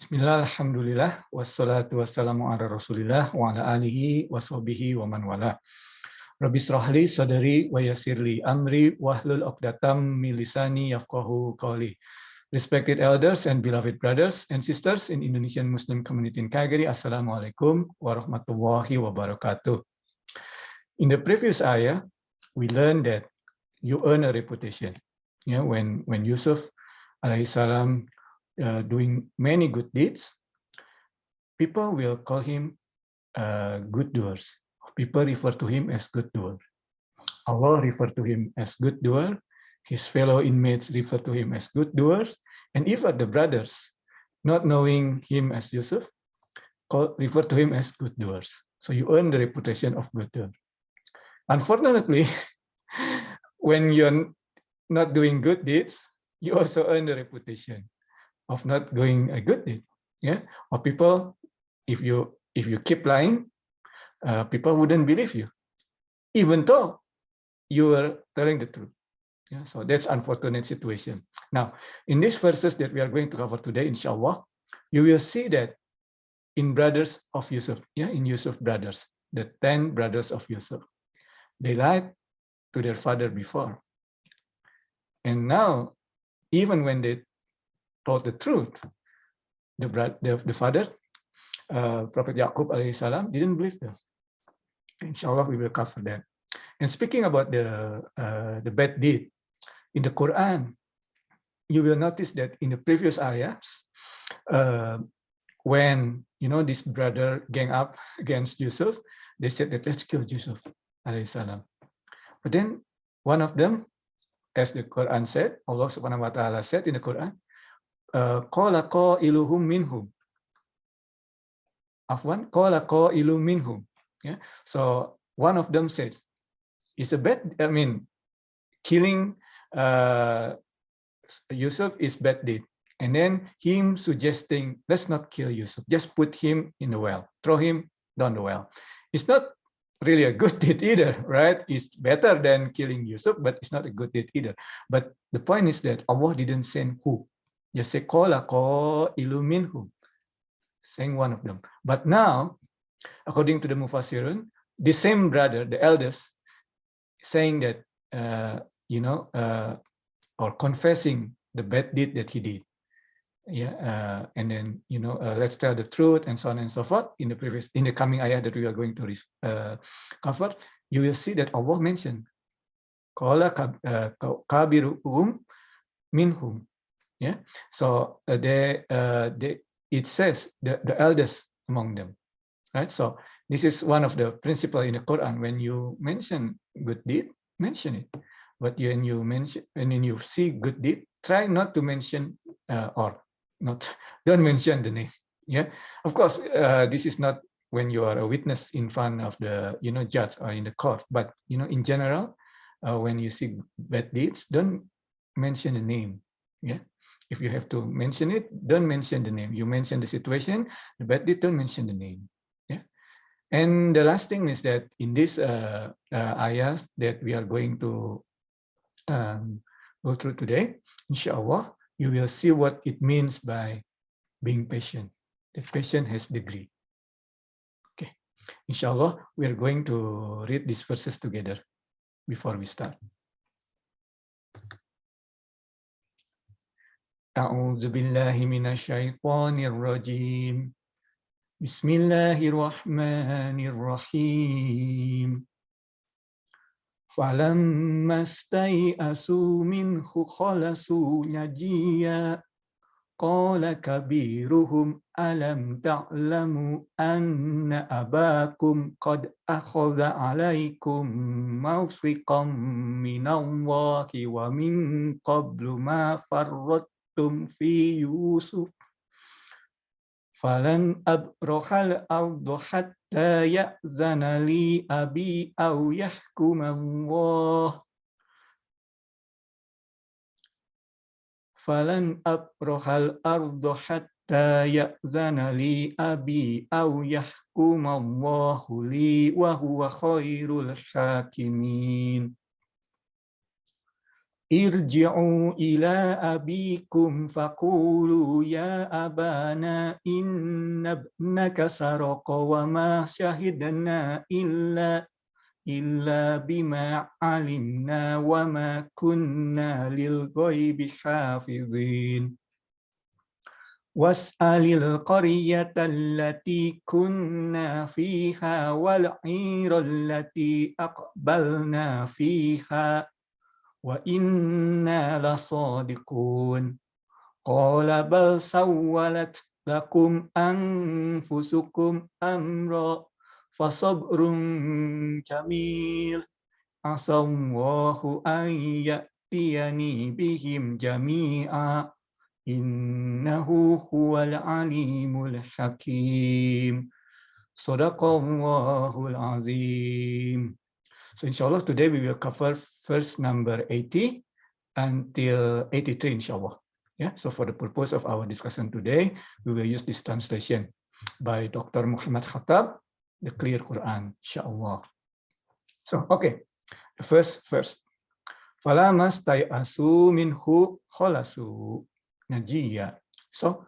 Bismillah, alhamdulillah, wassalatu wassalamu ala rasulillah wa ala alihi wa sahbihi wa man wala. Rabbi srahli sadari wa yassirli amri wahlul uqdatam min lisani yafqahu qawli. Respected elders and beloved brothers and sisters in Indonesian Muslim community in Calgary, Assalamualaikum warahmatullahi wabarakatuh. In the previous ayah, we learned that you earn a reputation. Yeah, when Yusuf alayhi salam doing many good deeds, people will call him good doers. People refer to him as good doer. Allah refer to him as good doer. His fellow inmates refer to him as good doers. And even the brothers, not knowing him as Yusuf, refer to him as good doers. So you earn the reputation of good doer. Unfortunately, when you're not doing good deeds, you also earn the reputation of not doing a good deed. Yeah, or people, if you keep lying, people wouldn't believe you, even though you are telling the truth. Yeah, so that's unfortunate situation. Now, in these verses that we are going to cover today, inshallah, you will see that in brothers of Yusuf, yeah, in Yusuf brothers, the 10 brothers of Yusuf, they lied to their father before, and now, even when they told the truth, the father, Prophet Yaqub alayhi salam, didn't believe them. Inshallah, we will cover that. And speaking about the bad deed in the Quran, you will notice that in the previous ayahs, when this brother gang up against Yusuf, they said that let's kill Yusuf alayhi salam. But then one of them, as the Quran said, Allah subhanahu wa ta'ala said in the Quran, qala qailuhum minhum. Afwan, qala qailum minhum. Yeah. So one of them says, it's a bad, killing Yusuf is bad deed. And then him suggesting, let's not kill Yusuf, just put him in the well, throw him down the well. It's not really a good deed either, right? It's better than killing Yusuf, but it's not a good deed either. But the point is that Allah didn't send who. Just say, qala qailu minhum, saying one of them. But now, according to the Mufassirun, the same brother, the eldest, saying that, or confessing the bad deed that he did. Yeah, and then let's tell the truth and so on and so forth. In the coming ayah that we are going to cover, you will see that Allah mentioned qala kabiruhum minhum. Yeah, so it says the eldest among them, right? So this is one of the principles in the Quran. When you mention good deed, mention it. But when you see good deed, try not to mention don't mention the name. Yeah, of course, this is not when you are a witness in front of the judge or in the court. But in general, when you see bad deeds, don't mention the name. Yeah, if you have to mention it, don't mention the name. You mention the situation, the bad deed, don't mention the name. Yeah, and the last thing is that in this ayahs that we are going to go through today, inshallah, you will see what it means by being patient. That patient has degree. Okay, inshallah, we are going to read these verses together before we start. A'udzu billahi minasy syaithanir rajim. Bismillahirrahmanirrahim. Falamma stai'asu minhu khalasu najiya qala kabiruhum alam ta'lamu anna abakum qad akhadha 'alaykum mawthiqan minallahi wa min qablu ma farrattum fi Yusuf falan abrahal ardu hatta ya'zana li abi aw yahkum Allah falan abrahal ardu hatta ya'zana li abi aw yahkum Allah li wa huwa khairul hakimin. Irji'u ila abikum faqulu ya abana inna ibnaka saraqa wa ma syahidna illa bima alimna wa ma kunna lil ghaibi hafizin. Was'alil qaryata allati kunna fiha wal 'ira allati aqbalna fiha wa inna lasadiqun. Qala bal sawwalat lakum anfusukum amra fasabrun jamil asallahu an ya'tiyani bihim jami'a innahu huwal alimul hakim. Sadaqallahul azim. So inshallah today we will cover verse number 80 until 83 inshallah. Yeah, so for the purpose of our discussion today, we will use this translation by Dr. Muhammad Khattab, the Clear Quran, inshallah. So, okay, the first verse. Falamas tai'asu minhu kholasu najiya. So,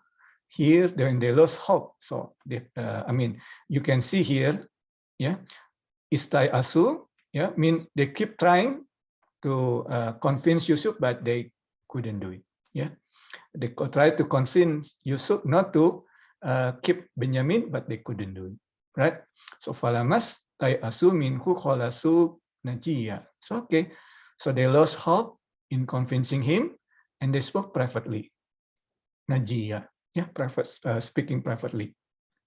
here when they lost hope. So, I mean, you can see here, yeah, istai'asu, yeah, mean they keep trying to convince Yusuf, but they couldn't do it. Yeah, they tried to convince Yusuf not to keep Benjamin, but they couldn't do it. Right? So falamas tai'asu minhu kholasu najiya. So okay, so they lost hope in convincing him, and they spoke privately. Najiya, yeah, speaking privately.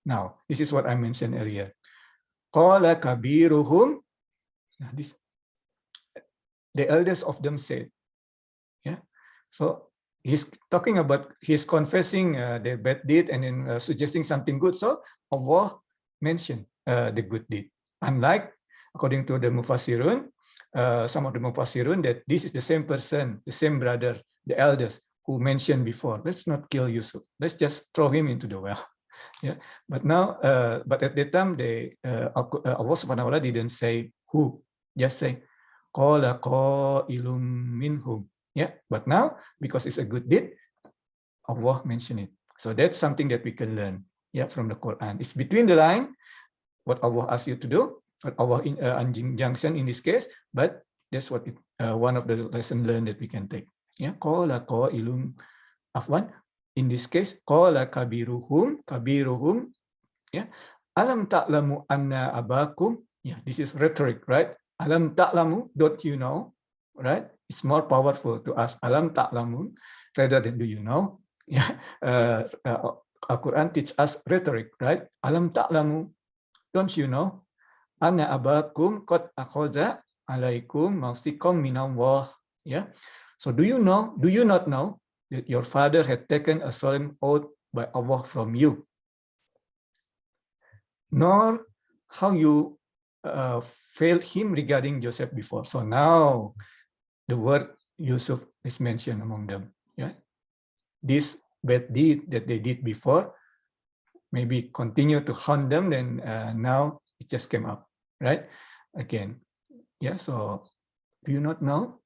Now, this is what I mentioned earlier. Qala kabiruhum. Now, this the eldest of them said, yeah. So he's talking about, he's confessing their bad deed and then suggesting something good. So Allah mentioned the good deed. Unlike, according to the Mufassirun, some of the Mufassirun, that this is the same person, the same brother, the eldest who mentioned before, let's not kill Yusuf, let's just throw him into the well. Yeah, but now, but at that time, Allah Subhanahu wa Taala didn't say who, just say qala qailum minhum. Yeah, but now because it's a good deed, Allah mentioned it. So that's something that we can learn, yeah, from the Quran. It's between the line what Allah asks you to do, what Allah injunction in this case, but that's what one of the lesson learned that we can take. Yeah, qala qailum afwan. In this case, qala kabiruhum, yeah. Alam ta'lamu anna abakum, yeah, this is rhetoric, right? Alam ta'lamu, don't you know, right? It's more powerful to ask alam ta'lamun rather than do you know. Yeah, Al-Quran teaches us rhetoric, right? Alam ta'lamu, don't you know? Anna abakum qad akhadha alaikum mawsiqam minallah. Yeah. So do you know, do you not know that your father had taken a solemn oath by Allah from you? Nor how you failed him regarding Joseph before. So now the word Yusuf is mentioned among them. Yeah, this bad deed that they did before maybe continue to haunt them. Then now it just came up, right? Again, yeah. So do you not know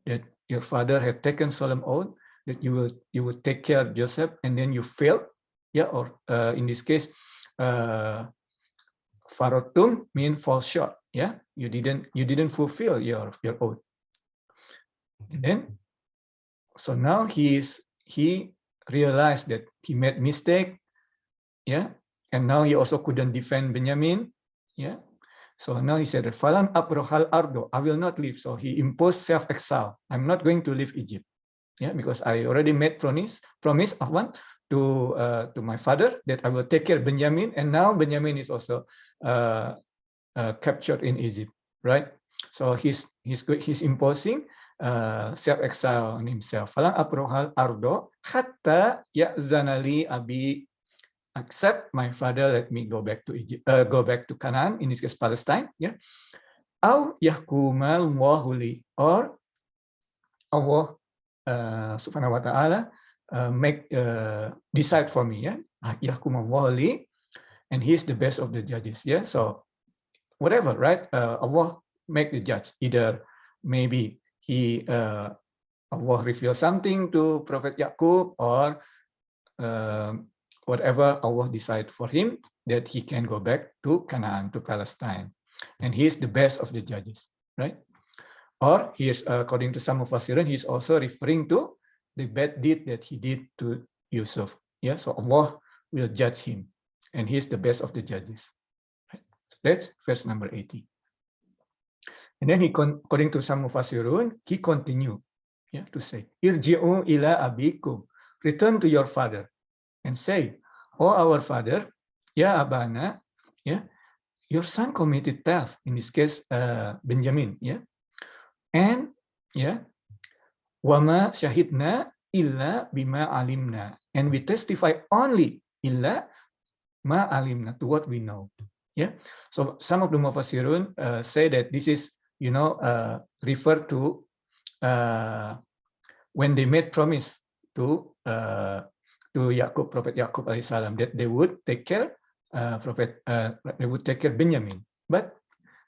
that your father had taken solemn oath that you will take care of Joseph, and then you failed? Yeah, or in this case, farotum mean fall short. Yeah, you didn't fulfill your oath. And then, so now he realized that he made mistake. Yeah, and now he also couldn't defend Benjamin. Yeah, so now he said, "Falan abrohal ardo, I will not leave." So he imposed self-exile. I'm not going to leave Egypt. Yeah, because I already made promise Afwan to my father that I will take care of Benjamin, and now Benjamin is also captured in Egypt, right? So he's imposing self-exile on himself. Falan abrohal ardo hatta ya'zanali abi, accept my father, let me go back to Egypt, go back to Canaan, in this case Palestine. Yeah, Au yahkumal wahuli, or Allah Subhanahu wa Taala make decide for me. Yeah, yahkumal wahuli, and he's the best of the judges. Yeah, so whatever, right? Allah make the judge. Either maybe he Allah revealed something to Prophet Yaqub, or whatever Allah decided for him, that he can go back to Canaan, to Palestine. And he is the best of the judges, right? Or he is, according to some of Mufassirin, he is also referring to the bad deed that he did to Yusuf. Yeah, so Allah will judge him, and he is the best of the judges. Right? So that's verse number 80. And then according to some Mufassirun, he continued, yeah, to say, Irji'u ila abikum, return to your father, and say, oh our father, ya abana, yeah, your son committed theft, in this case Benjamin, yeah, and yeah, wama syahidna illa bima alimna, and we testify only illa ma alimna, to what we know. Yeah, so some of the Mufassirun say that this is, you know, refer to when they made promise to Yaqub, Prophet Yaqub alayhi salam, that they would take care they would take care Benjamin, but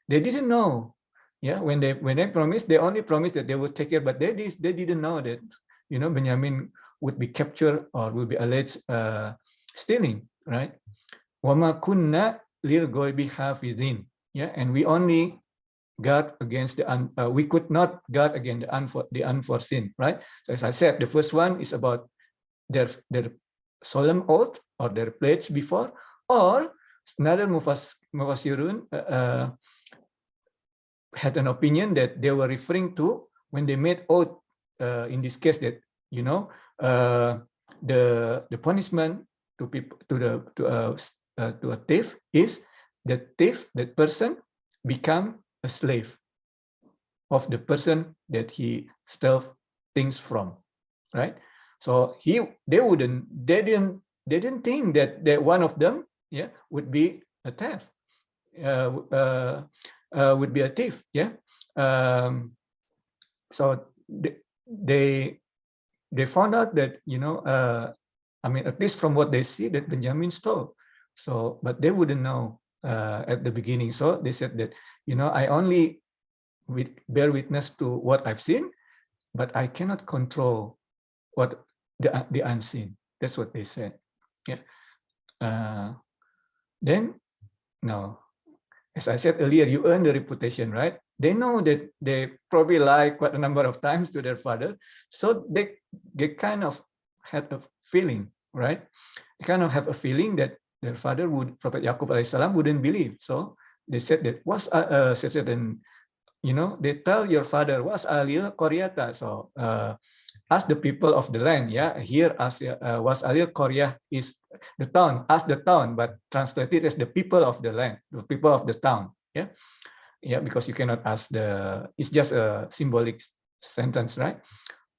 they didn't know. Yeah, when they promised, they only promised that they would take care, but they didn't know that, you know, Benjamin would be captured or would be alleged stealing, right? Wama kunna lil ghaibi hafizin. Yeah, and we only guard against we could not guard against the unforeseen, right? So as I said, the first one is about their solemn oath or their pledge before, or another Mufassirun had an opinion that they were referring to when they made oath, in this case, that, you know, the punishment to people, to a thief, is that person become a slave of the person that he stole things from, right? So they didn't think that one of them, yeah, would be a thief, would be a thief, yeah. So they found out that, you know, I mean, at least from what they see, that Benjamin stole. So, but they wouldn't know at the beginning. So they said that, you know, I only bear witness to what I've seen, but I cannot control what the unseen. That's what they said. Yeah. Then, no, as I said earlier, you earn the reputation, right? They know that they probably lie quite a number of times to their father, so they kind of have a feeling, right? They kind of have a feeling that their father would, Prophet Yaqub alayhis salam, wouldn't believe. So they said that and, you know, they tell your father, was alil Koryata. So ask the people of the land. Yeah, here as was alil Koryah is the town, ask the town, but translated as the people of the land, the people of the town. Yeah, yeah, because you cannot ask it's just a symbolic sentence, right?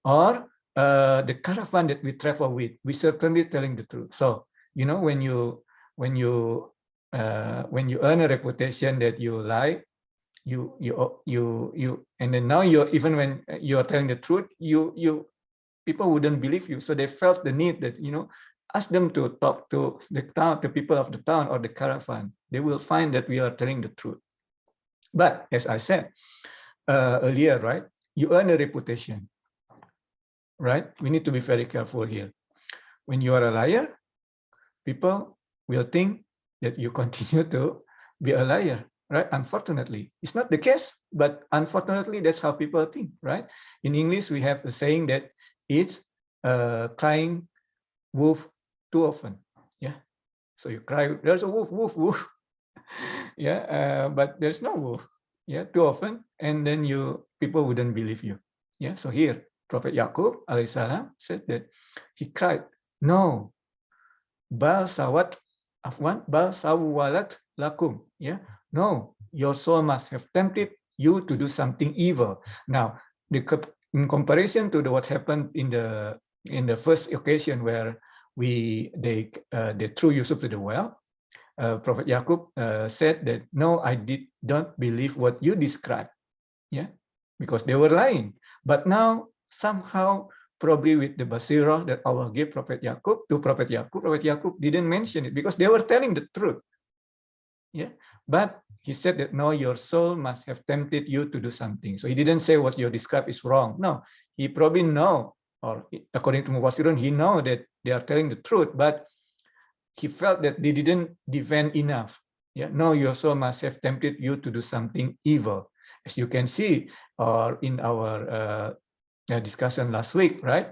Or the caravan that we travel with, we certainly telling the truth. So, you know, when you earn a reputation that you lie, and then now even when you're telling the truth, people wouldn't believe you. So they felt the need that, you know, ask them to talk to the town, the people of the town or the caravan. They will find that we are telling the truth. But as I said earlier, right, you earn a reputation, right? We need to be very careful here. When you are a liar, people will think that you continue to be a liar, right? Unfortunately, it's not the case, but unfortunately, that's how people think, right? In English, we have a saying that it's crying wolf too often. Yeah, so you cry, there's a wolf, wolf, wolf. Yeah, but there's no wolf. Yeah, too often, and then people wouldn't believe you. Yeah, so here Prophet Yaqub alayhis salam said that he cried, no, bal sawat afwan bal sawalat lakum. Yeah, no, your soul must have tempted you to do something evil. Now, in comparison to what happened in the first occasion where they threw Yusuf to the well, Prophet Yaqub said that, no, I don't believe what you described. Yeah, because they were lying. But now somehow, probably with the basirah that Allah gave Prophet Yaqub Prophet Yaqub didn't mention it because they were telling the truth. Yeah, but he said that, no, your soul must have tempted you to do something. So he didn't say what you described is wrong. No, he probably know, or according to Mufassirun, he know that they are telling the truth, but he felt that they didn't defend enough. Yeah, no, you also must have tempted you to do something evil, as you can see, or in our discussion last week, right?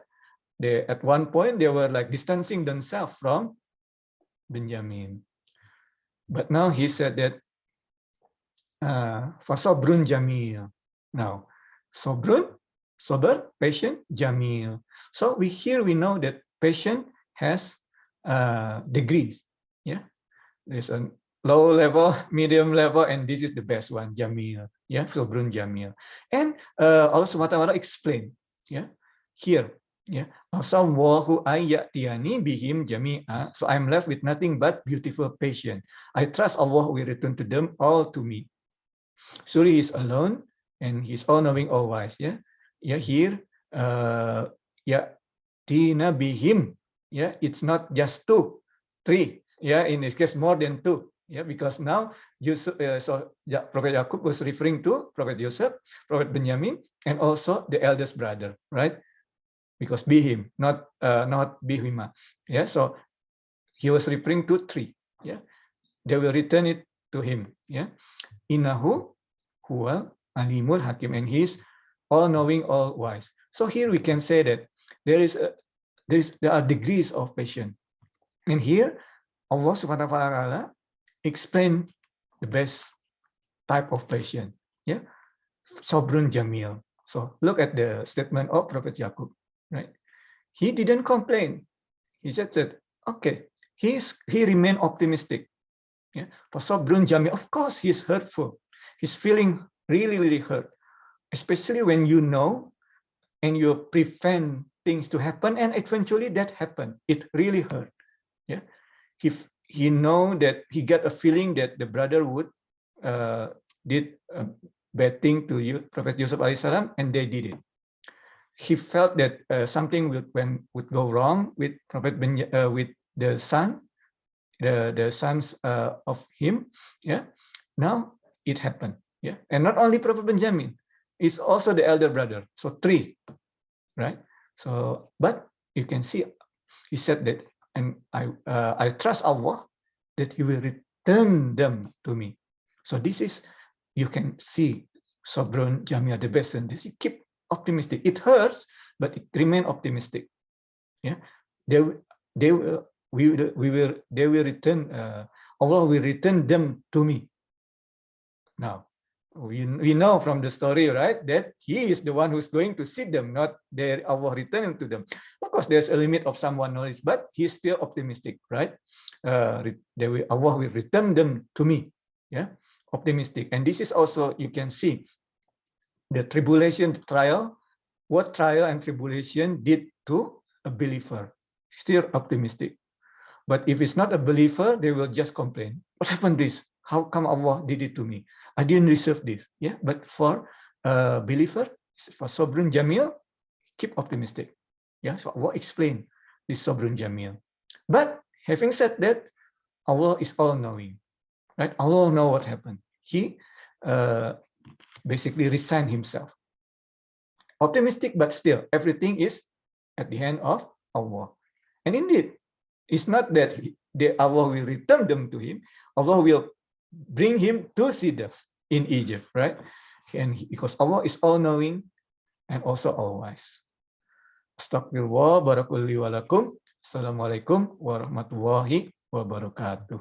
They at one point they were like distancing themselves from Benjamin, but now he said that fasabrun jamil. Now, sober, patient, jamil. So we know that patient has degrees. Yeah, there's a low level, medium level, and this is the best one, jamil. Yeah, sobrun jamil. And Allah Subhanahu wa Taala explain. Yeah, here. Yeah, Asawahu ayatiani bihim jami'a. So I'm left with nothing but beautiful patient. I trust Allah will return to them all to me. Surely He is alone and He's all knowing, all wise. Yeah, yeah. Here, yeah, Tina bihim. Yeah, it's not just two, three. Yeah, in this case more than two. Yeah, because now Yusuf, Prophet Yaqub was referring to Prophet Yusuf, Prophet Benjamin, and also the eldest brother, right? Because bihim, not bihima. Yeah, so he was referring to three. Yeah, they will return it to him. Yeah, innahu huwa alimul hakim, and he's all knowing, all wise. So here we can say that there are degrees of patience, and here Allah Subhanahu wa Taala explain the best type of patience. Yeah, sabrun jamil. So look at the statement of Prophet Yaqub, right? He didn't complain. He said that okay, he remained optimistic. Yeah, for sabrun jamil, of course he's hurtful. He's feeling really hurt, especially when you know and you prevent things to happen, and eventually that happened. It really hurt. Yeah, he know that he got a feeling that the brother would did a bad thing to you, Prophet Yusuf alaihissalam, and they did it. He felt that something would go wrong with with the son, the sons of him. Yeah, now it happened. Yeah, and not only Prophet Benjamin, it's also the elder brother. So three, right? So, but you can see, he said that, and I trust Allah that He will return them to me. So this is, you can see, Sobrun Jamia the best, and this keep optimistic. It hurts, but it remain optimistic. Yeah, they will return. Allah will return them to me. Now, we know from the story, right, that He is the one who's going to see them, not Allah returning to them. Of course, there's a limit of someone knowledge, but He's still optimistic, right? Allah will return them to me. Yeah, optimistic. And this is also, you can see the tribulation, the trial, what trial and tribulation did to a believer. Still optimistic. But if it's not a believer, they will just complain. What happened this? How come Allah did it to me? I didn't deserve this. Yeah, but for a believer, for Sobrun Jamil, keep optimistic. Yeah, so Allah explain this Sobrun Jamil. But having said that, Allah is all-knowing, right? Allah know what happened. He basically resigned himself. Optimistic, but still, everything is at the hand of Allah. And indeed, it's not that Allah will return them to him. Allah will bring him to see them in Egypt, right? And because Allah is all-knowing and also all-wise. Astagfirullah, barakallahu wa lakum. Assalamualaikum warahmatullahi wabarakatuh.